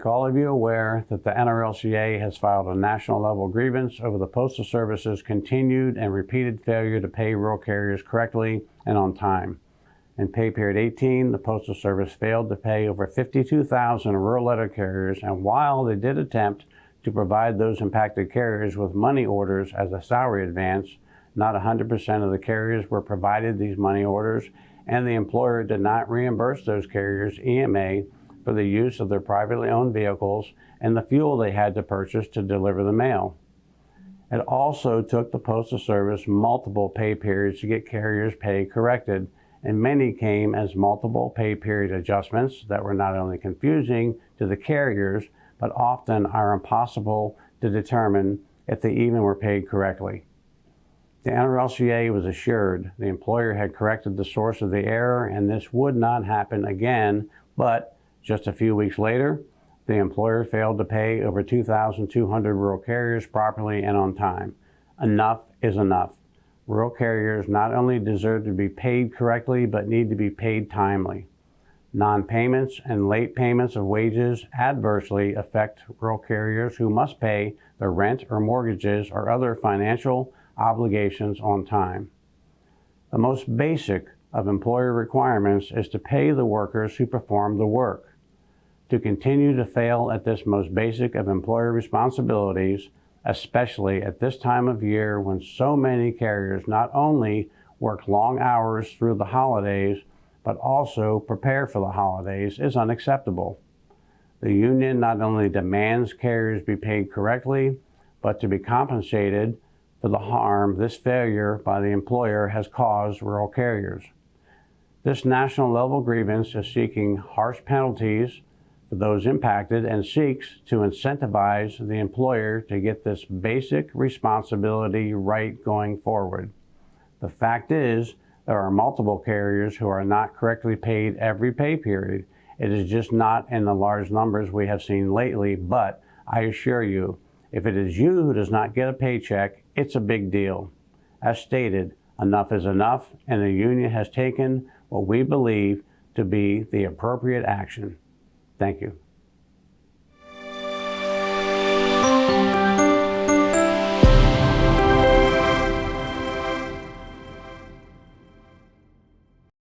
make all of you aware that the NRLCA has filed a national level grievance over the Postal Service's continued and repeated failure to pay rural carriers correctly and on time. In pay period 18, the Postal Service failed to pay over 52,000 rural letter carriers, and while they did attempt to provide those impacted carriers with money orders as a salary advance, not 100% of the carriers were provided these money orders, and the employer did not reimburse those carriers EMA for the use of their privately owned vehicles and the fuel they had to purchase to deliver the mail. It also took the Postal Service multiple pay periods to get carriers' pay corrected, and many came as multiple pay period adjustments that were not only confusing to the carriers, but often are impossible to determine if they even were paid correctly. The NRLCA was assured the employer had corrected the source of the error and this would not happen again, but just a few weeks later, the employer failed to pay over 2,200 rural carriers properly and on time. Enough is enough. Rural carriers not only deserve to be paid correctly, but need to be paid timely. Non-payments and late payments of wages adversely affect rural carriers who must pay their rent or mortgages or other financial obligations on time. The most basic of employer requirements is to pay the workers who perform the work. To continue to fail at this most basic of employer responsibilities, especially at this time of year when so many carriers not only work long hours through the holidays, but also prepare for the holidays, is unacceptable. The union not only demands carriers be paid correctly, but to be compensated for the harm this failure by the employer has caused rural carriers. This national level grievance is seeking harsh penalties for those impacted and seeks to incentivize the employer to get this basic responsibility right going forward. The fact is, there are multiple carriers who are not correctly paid every pay period. It is just not in the large numbers we have seen lately, but I assure you, if it is you who does not get a paycheck, it's a big deal. As stated, enough is enough, and the union has taken what we believe to be the appropriate action. Thank you.